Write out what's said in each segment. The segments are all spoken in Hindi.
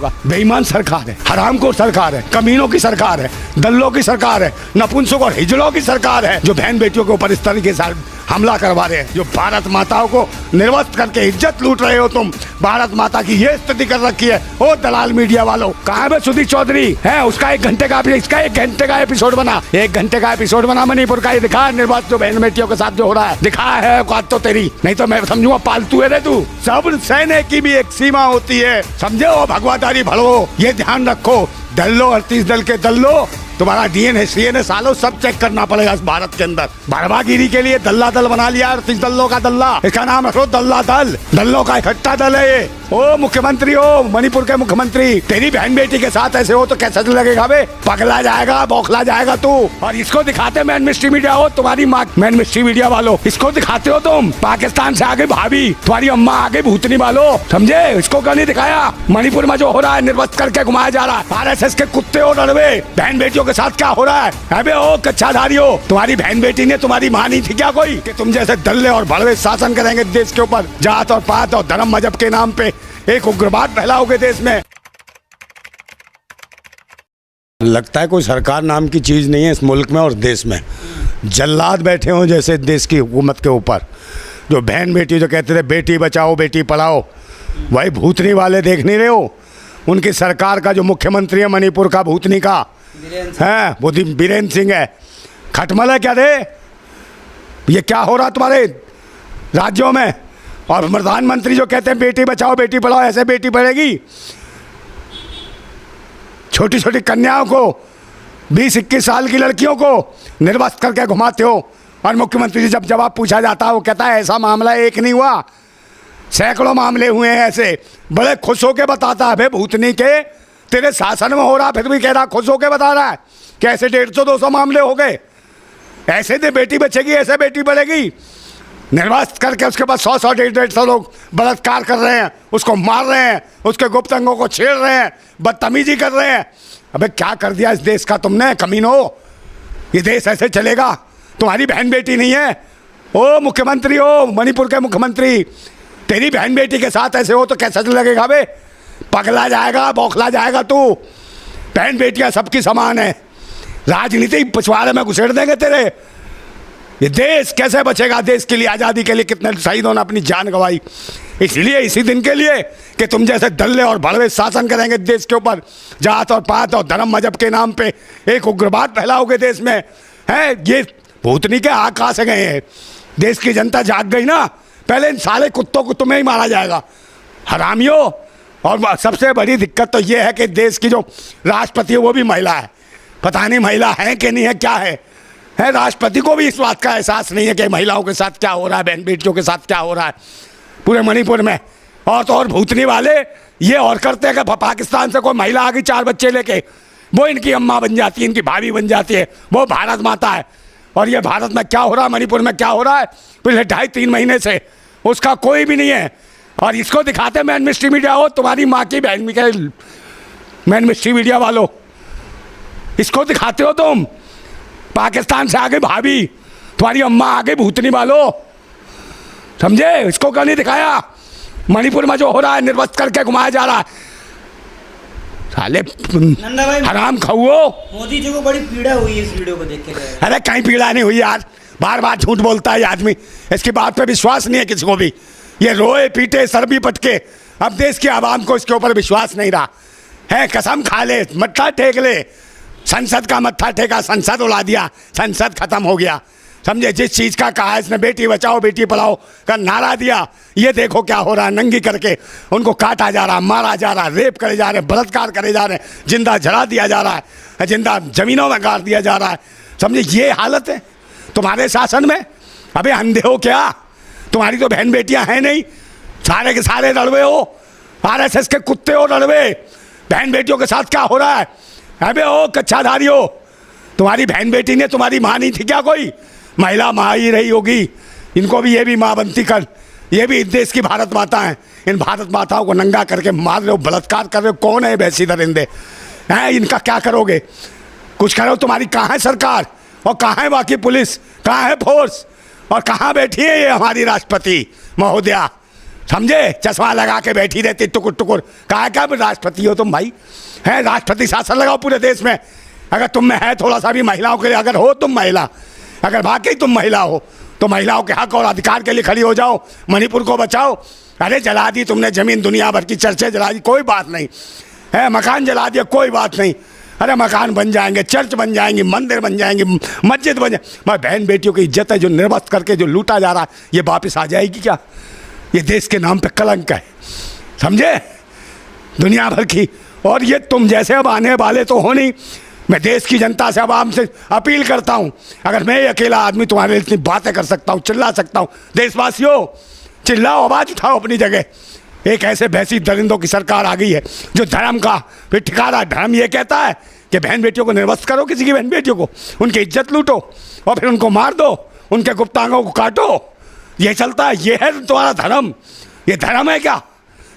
होगा। बेईमान सरकार है, हरामखोर सरकार है, कमीनों की सरकार है, दल्लों की सरकार है, नपुंसक और हिजड़ों की सरकार है, जो बहन बेटियों के ऊपर इस तरीके से हमला करवा रहे हैं, जो भारत माताओं को निर्वस्त्र करके इज्जत लूट रहे हो तुम। भारत माता की ये स्थिति कर रखी है। ओ दलाल मीडिया वालों, कहाँ है सुधीर चौधरी है? उसका 1 घंटे का एपिसोड बना, 1 घंटे का एपिसोड बना मणिपुर का। ये दिखा निर्वस्त्र जो बहन बेटियों के साथ जो हो रहा है, दिखा है औकात तो तेरी, नहीं तो मैं समझूंगा पालतू है रे तू। सब सहने की भी एक सीमा होती है, समझे हो भगवादारी भड़ो, ये ध्यान रखो। दल्लो 38 दल के दल्लो, तुम्हारा डीएनए सीएनए सालों सब चेक करना पड़ेगा इस भारत के अंदर। भरवागिरी के लिए दल्ला दल बना लिया, 38 दल्लों का दल्ला, इसका नाम रखो दल्ला दल, दल्लों का इकट्ठा दल है ये। ओ मुख्यमंत्री हो, मणिपुर के मुख्यमंत्री, तेरी बहन बेटी के साथ ऐसे हो तो कैसा लगेगा बे? पगला जाएगा, बौखला जाएगा तू। और इसको दिखाते मैन मिस्ट्री मीडिया हो, तुम्हारी माँ मैन मिस्ट्री मीडिया वालों, इसको दिखाते हो तुम। पाकिस्तान से आगे भाभी, तुम्हारी अम्मा आगे भूतनी वालों, समझे? इसको क्यों नहीं दिखाया? मणिपुर में जो हो रहा है, निर्वस्त्र करके घुमाया जा रहा है, आरएसएस के कुत्ते हो लड़वे, बहन बेटियों के साथ क्या हो रहा है? अबे ओ कच्चाधारी हो, तुम्हारी बहन बेटी ने तुम्हारी माँ नहीं थी क्या कोई, कि तुम जैसे दल्ले और भड़वे शासन करेंगे देश के ऊपर? जात और पात और धर्म मजहब के नाम पे एक उग्रवाद फैलाओगे देश में। लगता है कोई सरकार नाम की चीज नहीं है इस मुल्क में और देश में। जल्लाद बैठे हो जैसे देश की हुकूमत के ऊपर। जो बहन बेटी जो कहते थे बेटी बचाओ बेटी पढ़ाओ, वही भूतनी वाले देख नहीं रहे हो? उनकी सरकार का जो मुख्यमंत्री है मणिपुर का भूतनी का है, वो बीरेन्द्र सिंह है। खटमल है क्या रे? ये क्या हो रहा तुम्हारे राज्यों में? और प्रधानमंत्री जो कहते हैं बेटी बचाओ बेटी पढ़ाओ, ऐसे बेटी पढ़ेगी? छोटी छोटी कन्याओं को, 20-21 साल की लड़कियों को निर्वस्त्र करके घुमाते हो। और मुख्यमंत्री जी जब जवाब पूछा जाता है वो कहता है ऐसा मामला एक नहीं हुआ, सैकड़ों मामले हुए हैं ऐसे। बड़े खुश होके बताता है, भूतनी के तेरे शासन में हो रहा, फिर भी कह रहा, खुश होके बता रहा है कि ऐसे 150-200 मामले हो गए। ऐसे दे बेटी बचेगी, ऐसे बेटी बढ़ेगी। निर्वस्त्र करके उसके बाद 100-100, 150-150 लोग बलात्कार कर रहे हैं, उसको मार रहे हैं, उसके गुप्त अंगों को छेड़ रहे हैं, बदतमीजी कर रहे हैं। अबे क्या कर दिया इस देश का तुमने, कमीनो? ये देश ऐसे चलेगा? तुम्हारी बहन बेटी नहीं है? ओ मुख्यमंत्री हो, मणिपुर के मुख्यमंत्री, तेरी बहन बेटी के साथ ऐसे हो तो कैसा लगेगा बे? पगला जाएगा, बौखला जाएगा तू। बहन बेटियां सबकी समान है, राजनीतिक पिछवाड़े में घुसेड़ देंगे तेरे। ये देश कैसे बचेगा? देश के लिए, आज़ादी के लिए कितने शहीदों ने अपनी जान गंवाई, इसलिए इसी दिन के लिए कि तुम जैसे दल्ले और भड़वे शासन करेंगे देश के ऊपर। जात और पात और धर्म मजहब के नाम पे एक उग्रवाद फैलाओगे देश में, है? ये भूतनी के आकाश से गए हैं। देश की जनता जाग गई ना, पहले इन सारे कुत्तों को तुम्हें ही मारा जाएगा, हरामियों। और सबसे बड़ी दिक्कत तो ये है कि देश की जो राष्ट्रपति है वो भी महिला है। पता नहीं महिला है कि नहीं है, क्या है? राष्ट्रपति को भी इस बात का एहसास नहीं है कि महिलाओं के साथ क्या हो रहा है, बहन बेटियों के साथ क्या हो रहा है पूरे मणिपुर में। और तो और भूतनी वाले ये और करते हैं कि पाकिस्तान से कोई महिला आ गई 4 बच्चे लेके, वो इनकी अम्मा बन जाती है, इनकी भाभी बन जाती है, वो भारत माता है। और ये भारत में क्या हो रहा है, मणिपुर में क्या हो रहा है पिछले 2.5-3 महीने से, उसका कोई भी नहीं है। और इसको दिखाते मैन मिस्ट्री मीडिया हो, तुम्हारी माँ की बहन मैन मिस्ट्री मीडिया वालों, इसको दिखाते हो तुम। पाकिस्तान से आगे भाभी, तुम्हारी अम्मा आगे भूतनी वालों, समझे? इसको क्यों नहीं दिखाया? मणिपुर में जो हो रहा है, निर्वस्त्र करके घुमाया जा रहा है, साले हराम खाओ। मोदी जी को बड़ी पीड़ा हुई है इस वीडियो को देख के। अरे कहीं पीड़ा नहीं हुई यार, बार बार झूठ बोलता है ये आदमी, इसकी बात पे विश्वास नहीं है किसी को भी। ये रोए पीटे सर भी पटके, अब देश की आवाम को इसके ऊपर विश्वास नहीं रहा है। कसम खा ले, मत्था टेक ले, संसद का मत्था टेका, संसद उड़ा दिया, संसद खत्म हो गया, समझे? जिस चीज़ का कहा इसने बेटी बचाओ बेटी पढ़ाओ का नारा दिया, ये देखो क्या हो रहा है। नंगी करके उनको काटा जा रहा, मारा जा रहा, रेप करे जा रहे, बलात्कार करे जा रहे, जिंदा जला दिया जा रहा है, जिंदा जमीनों में गाड़ दिया जा रहा है, समझे? ये हालत है तुम्हारे शासन में। अबे अंधे हो क्या? तुम्हारी तो बहन बेटियां हैं नहीं, सारे के सारे लड़वे हो, आरएसएस के कुत्ते हो लड़वे। बहन बेटियों के साथ क्या हो रहा है? अबे ओ कच्चाधारी हो, तुम्हारी बहन बेटी ने तुम्हारी माँ नहीं थी क्या कोई? महिला माँ ही रही होगी, इनको भी ये भी माँ बनती कर। ये भी इस देश की भारत माता हैं, इन भारत माताओं को नंगा करके मार रहे हो, बलात्कार कर रहे हो। कौन है भैंसी दरिंदे हैं? इनका क्या करोगे? कुछ करो। तुम्हारी कहाँ है सरकार, और कहाँ है बाकी पुलिस, कहाँ है फोर्स, और कहाँ बैठी है ये हमारी राष्ट्रपति महोदया? समझे? चश्मा लगा के बैठी रहती टुकुर टुकुर। कहा क्या राष्ट्रपति हो तुम भाई? है राष्ट्रपति शासन लगाओ पूरे देश में। अगर तुम में है थोड़ा सा भी महिलाओं के लिए, अगर हो तुम महिला, अगर वाकई तुम महिला हो तो महिलाओं के हक और अधिकार के लिए खड़ी हो जाओ, मणिपुर को बचाओ। अरे जला दी तुमने ज़मीन, दुनिया भर की चर्चें जला दी, कोई बात नहीं है। मकान जला दिया, कोई बात नहीं। अरे मकान बन जाएंगे, चर्च बन जाएंगी, मंदिर बन जाएंगे, मस्जिद बन जाए। मैं बहन बेटियों की इज्जत है जो निर्वस्त्र करके जो लूटा जा रहा है, ये वापस आ जाएगी क्या? ये देश के नाम पे कलंक है, समझे? दुनिया भर की। और ये तुम जैसे अब आने वाले तो हो नहीं। मैं देश की जनता से, आवाम से अपील करता हूँ, अगर मैं अकेला आदमी तुम्हारे लिए इतनी बातें कर सकता हूँ, चिल्ला सकता हूँ, देशवासियों चिल्लाओ, आवाज़ उठाओ अपनी जगह। एक ऐसे भैंसी दरिंदों की सरकार आ गई है जो धर्म का फिर ठिकाना, धर्म ये कहता है कि बहन बेटियों को निर्वस्त्र करो, किसी की बहन बेटियों को, उनकी इज्जत लूटो और फिर उनको मार दो, उनके गुप्तांगों को काटो। ये चलता है, ये है तुम्हारा धर्म। ये धर्म है क्या?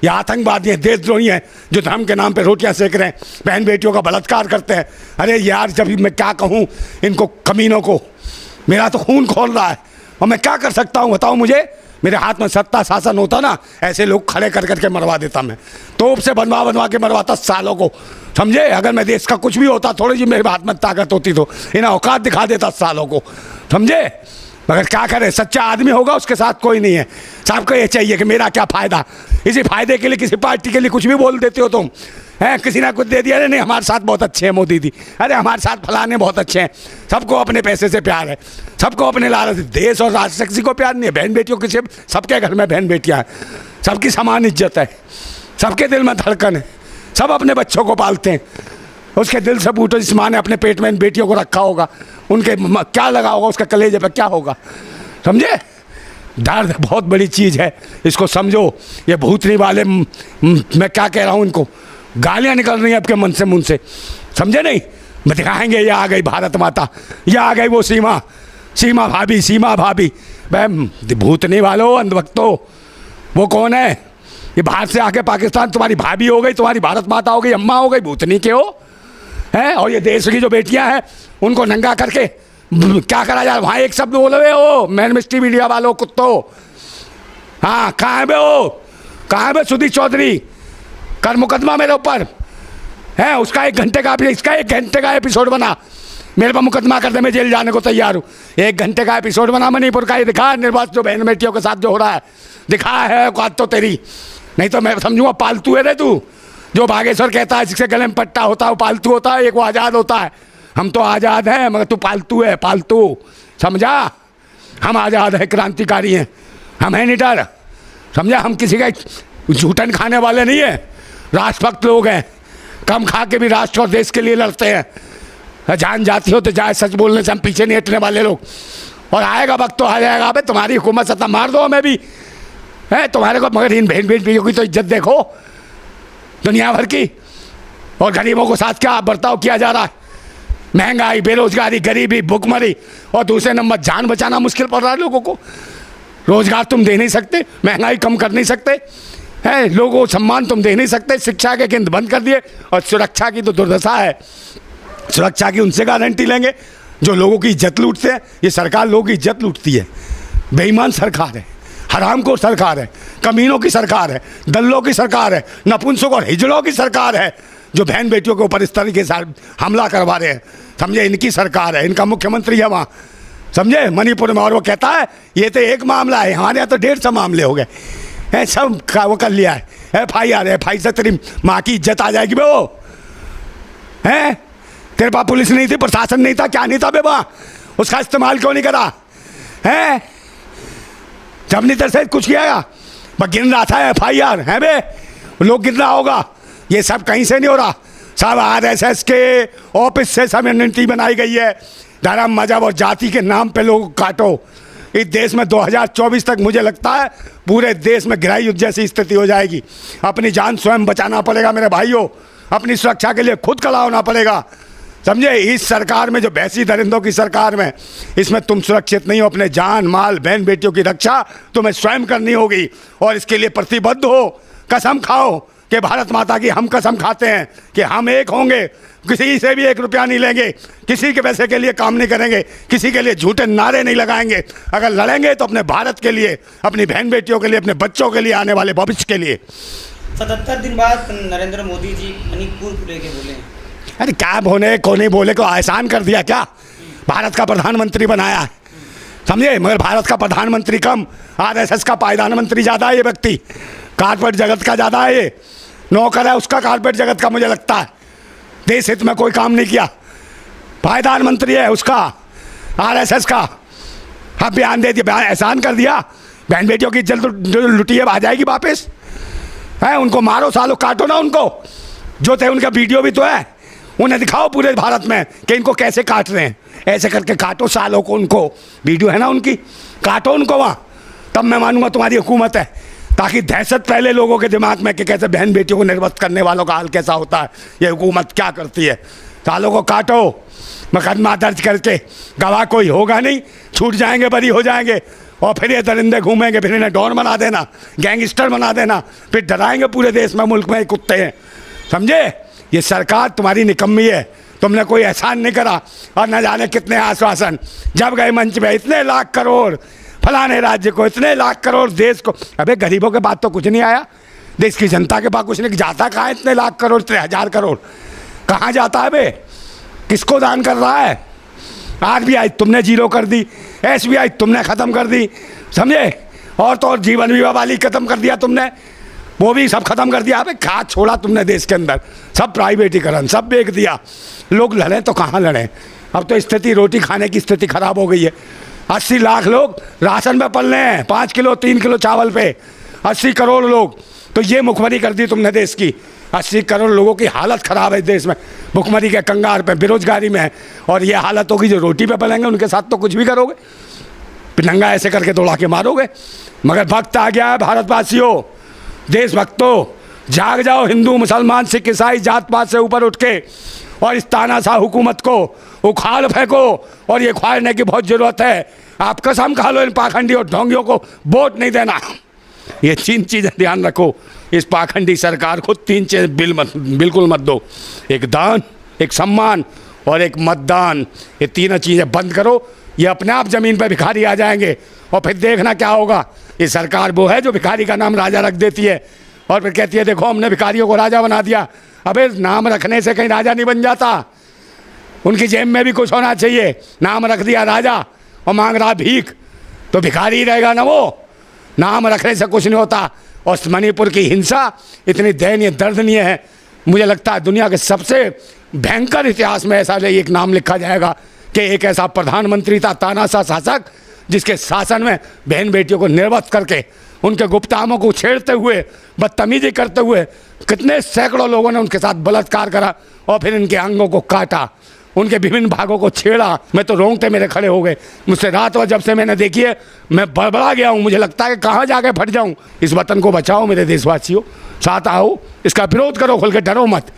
ये आतंकवादी हैं, देशद्रोही हैं जो धर्म के नाम पे रोटियां सेक रहे हैं, बहन बेटियों का बलात्कार करते हैं। अरे यार, जब मैं क्या कहूँ इनको कमीनों को, मेरा तो खून खोल रहा है और मैं क्या कर सकता हूँ बताओ मुझे? मेरे हाथ में सत्ता शासन होता ना, ऐसे लोग खड़े कर करके मरवा देता मैं, तोप से बनवा के मरवाता सालों को, समझे? अगर मैं देश का कुछ भी होता, थोड़ी सी मेरे हाथ में ताकत होती तो इन्हें औकात दिखा देता सालों को, समझे? मगर क्या करे, सच्चा आदमी होगा उसके साथ कोई नहीं है। सबको ये चाहिए कि मेरा क्या फ़ायदा, इसी फायदे के लिए किसी पार्टी के लिए कुछ भी बोल देते हो तुम। हैं किसी ने कुछ दे दिया, अरे नहीं हमारे साथ बहुत अच्छे हैं मोदी जी, अरे हमारे साथ फलाने बहुत अच्छे हैं। सबको अपने पैसे से प्यार है, सबको अपने लालच। देश और राष्ट्र से किसी को प्यार नहीं है। बहन बेटियों किसी, सबके घर में बहन बेटियाँ हैं, सबकी समान इज्जत है, सबके दिल में धड़कन है, सब अपने बच्चों को पालते हैं। उसके दिल से पूछो जिस माँ ने अपने पेट में इन बेटियों को रखा होगा, उनके क्या लगा होगा, उसका कलेजे पे क्या होगा, समझे? दर्द बहुत बड़ी चीज़ है, इसको समझो। ये भूतनी वाले मैं क्या कह रहा हूँ, इनको गालियाँ निकल रही हैं आपके मन से, मुंह से, समझे नहीं? मैं दिखाएंगे, ये आ गई भारत माता, ये आ गई वो सीमा भाभी। भाई भूतनी वालों, अंधभक्तों, वो कौन है? ये बाहर से आके पाकिस्तान तुम्हारी भाभी हो गई, तुम्हारी भारत माता हो गई, अम्मा हो गई, भूतनी के हो हैं। और ये देश की जो बेटियां हैं उनको नंगा करके क्या करा जाए? वहाँ एक शब्द बोले हो, मैन मिस्ट्री मीडिया वालों, कुत्तों। हाँ, कहाँ है बे हो? कहाँ है बे सुधीर चौधरी? कर मुकदमा मेरे ऊपर है, उसका 1 घंटे का, इसका 1 घंटे का एपिसोड बना, मेरे पर मुकदमा कर दे, मैं जेल जाने को तैयार हूँ। 1 घंटे का एपिसोड बना मणिपुर का, ये दिखा निर्वाचन जो बहन बेटियों के साथ जो हो रहा है, दिखा है औकात तो तेरी। नहीं तो मैं समझूंगा पालतू है रे तू। जो बागेश्वर कहता है जिसके गले में पट्टा होता है वो पालतू होता है, एक वो आज़ाद होता है। हम तो आज़ाद हैं मगर तू पालतू है, पालतू, समझा? हम आज़ाद है, क्रांतिकारी हैं, हम हैं निडर, समझा? हम किसी का झूठन खाने वाले नहीं हैं, राष्ट्रभक्त लोग हैं, कम खा के भी राष्ट्र और देश के लिए लड़ते हैं। जान जाती हो तो जाए, सच बोलने से हम पीछे नहीं हटने वाले लोग। और आएगा वक्त तो आ जाएगा, अबे तुम्हारी हुकूमत सत्ता मार दो हमें भी, है तुम्हारे को, मगर इन बहन बेटियों की तो इज्जत देखो दुनिया भर की। और गरीबों को साथ क्या बर्ताव किया जा रहा है? महंगाई, बेरोजगारी, गरीबी, भुखमरी, और दूसरे नंबर जान बचाना मुश्किल पड़ रहा है लोगों को। रोजगार तुम दे नहीं सकते, महंगाई कम कर नहीं सकते, है लोगों को सम्मान तुम दे नहीं सकते, शिक्षा के केंद्र बंद कर दिए, और सुरक्षा की तो दुर्दशा है। सुरक्षा की उनसे गारंटी लेंगे जो लोगों की इज्जत लूटते हैं। ये सरकार लोगों की इज्जत लूटती है, बेईमान सरकार है, हरामखोर सरकार है, कमीनों की सरकार है, दल्लों की सरकार है, नपुंसक और हिजड़ों की सरकार है, जो बहन बेटियों के ऊपर इस तरीके से हमला करवा रहे हैं, समझे? इनकी सरकार है, इनका मुख्यमंत्री है वहाँ, समझे, मणिपुर में। और वो कहता है ये तो एक मामला है, हमारे यहाँ तो 150 मामले हो गए हैं, सब वो कर लिया है, FIR से तेरी माँ की इज्जत आ जाएगी बे। वो है तेरे पास पुलिस नहीं थी, प्रशासन नहीं था, क्या नहीं था बे वहाँ? उसका इस्तेमाल क्यों नहीं करा है? जब नहीं तेरे से कुछ किया, मैं गिन रहा था FIR है बे, लोग गिन रहा होगा। ये सब कहीं से नहीं हो रहा, सब RSS के ऑफिस से सब रणनीति बनाई गई है। धर्म, मजहब और जाति के नाम पे लोग काटो। इस देश में 2024 तक मुझे लगता है पूरे देश में गृह युद्ध जैसी स्थिति हो जाएगी। अपनी जान स्वयं बचाना पड़ेगा मेरे भाइयों, अपनी सुरक्षा के लिए खुद खड़ा होना पड़ेगा, समझे? इस सरकार में, जो भैंसी दरिंदों की सरकार में, इसमें तुम सुरक्षित नहीं हो। अपने जान माल बहन बेटियों की रक्षा तुम्हें स्वयं करनी होगी, और इसके लिए प्रतिबद्ध हो, कसम खाओ कि भारत माता की हम कसम खाते हैं कि हम एक होंगे, किसी से भी 1 रुपया नहीं लेंगे, किसी के पैसे के लिए काम नहीं करेंगे, किसी के लिए झूठे नारे नहीं लगाएंगे। अगर लड़ेंगे तो अपने भारत के लिए, अपनी बहन बेटियों के लिए, अपने बच्चों के लिए, आने वाले भविष्य के लिए। 77 दिन बाद नरेंद्र मोदी जी मणिपुर को लेके बोले हैं। अरे क्या बोले को नहीं बोले को एहसान कर दिया क्या? भारत का प्रधानमंत्री बनाया है, समझे? मगर भारत का प्रधानमंत्री कम, आरएसएस का पायदान मंत्री ज़्यादा है ये व्यक्ति, कारपोरेट जगत का ज़्यादा है ये, नौकर है उसका कारपोरेट जगत का। मुझे लगता है देश हित में कोई काम नहीं किया, पायदान मंत्री है उसका, आरएसएस का। अब बयान दे दिया, बयान एहसान कर दिया। बहन बेटियों की इज्जत लुटी है, आ जाएगी वापस है। उनको मारो सालों, काटो ना उनको, जो थे उनका वीडियो भी तो है, उन्हें दिखाओ पूरे भारत में कि इनको कैसे काट रहे हैं। ऐसे करके काटो सालों को, उनको वीडियो है ना उनकी, काटो उनको वहाँ, तब मैं मानूंगा तुम्हारी हुकूमत है। ताकि दहशत पहले लोगों के दिमाग में कि कैसे बहन बेटियों को निर्वस्त करने वालों का हाल कैसा होता है, ये हुकूमत क्या करती है। सालों को काटो, मुकदमा दर्ज करके, गवाह कोई होगा नहीं, छूट जाएंगे, बरी हो जाएंगे, और फिर ये दरिंदे घूमेंगे, फिर इन्हें डॉन बना देना, गैंगस्टर बना देना, फिर डराएंगे पूरे देश में, मुल्क में कुत्ते हैं, समझे? ये सरकार तुम्हारी निकम्मी है, तुमने कोई एहसान नहीं करा, और न जाने कितने आश्वासन जब गए मंच में, इतने लाख करोड़ फलाने राज्य को, इतने लाख करोड़ देश को। अबे गरीबों के बात तो कुछ नहीं आया, देश की जनता के पास कुछ नहीं जाता। कहाँ इतने लाख करोड़, इतने 1000 करोड़ कहाँ जाता है बे? किसको दान कर रहा है? आरबीआई तुमने जीरो कर दी, एसबीआई तुमने ख़त्म कर दी, समझे? और तो और जीवन बीमा वाली ख़त्म कर दिया तुमने, वो भी सब खत्म कर दिया। अबे खा छोड़ा तुमने देश के अंदर, सब प्राइवेटीकरण, सब बेच दिया। लोग लड़े तो कहाँ लड़े? अब तो स्थिति, रोटी खाने की स्थिति खराब हो गई है। 80 लाख लोग राशन में पल रहे हैं, 5 किलो 3 किलो चावल पे, 80 करोड़ लोग। तो ये मुखमरी कर दी तुमने देश की। 80 करोड़ लोगों की हालत ख़राब है देश में, भुखमरी के कंगार पे, बेरोजगारी में है। और ये हालत होगी जो रोटी पे पलेंगे, उनके साथ तो कुछ भी करोगे, नंगा ऐसे करके दौड़ा के मारोगे। मगर वक्त आ गया है भारतवासियों, देशभक्तों, जाग जाओ। हिंदू मुसलमान सिख ईसाई जात पात से ऊपर उठ के और इस तानाशाह हुकूमत को उखाड़ फेंको, और ये उखाड़ने की बहुत ज़रूरत है। आप कसम खा लो इन पाखंडी और ढोंगियों को वोट नहीं देना। ये 3 चीज़ें ध्यान रखो, इस पाखंडी सरकार को 3 चीज़ें बिल्कुल मत दो। एक दान, एक सम्मान और एक मतदान। ये 3 चीज़ें बंद करो, ये अपने आप ज़मीन पर भिखारी आ जाएंगे। और फिर देखना क्या होगा। ये सरकार वो है जो भिखारी का नाम राजा रख देती है और फिर कहती है देखो हमने भिखारियों को राजा बना दिया। अबे नाम रखने से कहीं राजा नहीं बन जाता, उनकी जेब में भी कुछ होना चाहिए। नाम रख दिया राजा और मांग रहा भीख, तो भिखारी ही रहेगा ना वो। नाम रखने से कुछ नहीं होता। और मणिपुर की हिंसा इतनी दयनीय, दर्दनीय है, मुझे लगता है दुनिया के सबसे भयंकर इतिहास में ऐसा एक नाम लिखा जाएगा कि एक ऐसा प्रधानमंत्री था, तानाशाह शासक, जिसके शासन में बहन बेटियों को निर्वस्त करके, उनके गुप्तामों को छेड़ते हुए, बदतमीजी करते हुए, कितने सैकड़ों लोगों ने उनके साथ बलात्कार करा और फिर इनके अंगों को काटा, उनके विभिन्न भागों को छेड़ा। मैं तो रोंगटे मेरे खड़े हो गए। मुझसे रात और जब से मैंने देखी है, मैं बड़बड़ा गया हूँ। मुझे लगता है कि कहाँ जाके फट जाऊँ। इस वतन को बचाओ मेरे देशवासियों, साथ आओ, इसका विरोध करो, खुल के डरो मत।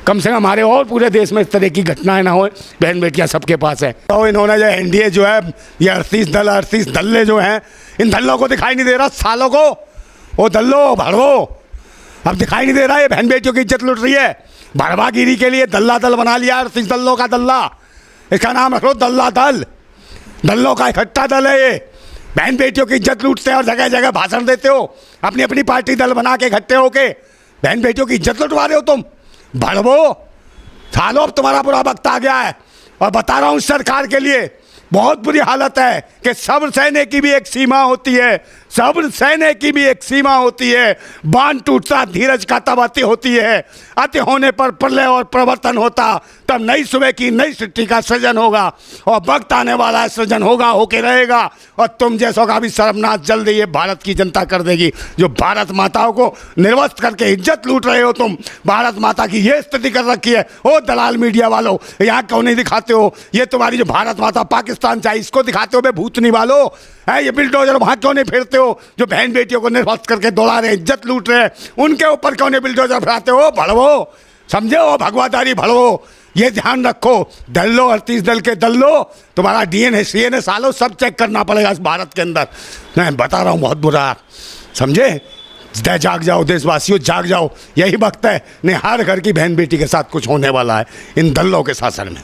कम से कम हमारे और पूरे देश में इस तरह की घटनाएं ना हो। बहन बेटियां सबके पास है। तो इन्होंने जो एनडीए जो है, ये 38 दल्ले जो हैं, इन दल्लों को दिखाई नहीं दे रहा सालों को। वो दल्लो भड़वो अब दिखाई नहीं दे रहा है। बहन बेटियों की इज्जत लुट रही है। भड़वागिरी के लिए दल्ला दल बना लिया, 38 दल्लों का दल्ला। इसका नाम रख लो दल्ला दल। दल्लों का इकट्ठा दल है ये। बहन बेटियों की इज्जत लूटते हैं और जगह जगह भाषण देते हो, अपनी अपनी पार्टी दल बना के इकट्ठे होके बहन बेटियों की इज्जत लुटवा रहे हो तुम। भड़वो सालों, अब तुम्हारा बुरा वक्त आ गया है। और बता रहा हूँ सरकार के लिए बहुत बुरी हालत है कि सब्र सहने की भी एक सीमा होती है। सब्र सहने की भी एक सीमा होती है। बांध टूटता धीरज का तब अति होती है। अति होने पर प्रलय और प्रवर्तन होता, तब नई सुबह की नई सृष्टि का सृजन होगा। और वक्त आने वाला सृजन होगा, होके रहेगा। और तुम जैसों का भी सर्वनाश जल्दी ये भारत की जनता कर देगी, जो भारत माताओं को निर्वस्त करके इज्जत लूट रहे हो तुम। भारत माता की ये स्थिति कर रखी है। ओ दलाल मीडिया वालों, यहाँ क्यों नहीं दिखाते हो? ये तुम्हारी जो भारत माता पाकिस्तान चाहिए, इसको दिखाते हो बे भूतनी वालों है। ये बिल्डोजर वहाँ क्यों नहीं फिरते हो? जो बहन बेटियों को निर्वस्त करके दौड़ा रहे, इज्जत लूट रहे हैं, उनके ऊपर क्यों नहीं बिल्डोजर फिराते हो? भड़वो, समझे हो? भगवादारी भड़वो, ये ध्यान रखो। दल्लो, 38 दल के दल्लो, तुम्हारा डीएनए सीएनए सालों सब चेक करना पड़ेगा इस भारत के अंदर। मैं बता रहा हूँ बहुत बुरा, समझे? जाग जाओ देशवासियों, जाग जाओ, यही वक्त है। नहीं, हर घर की बहन बेटी के साथ कुछ होने वाला है इन दल्लों के शासन में।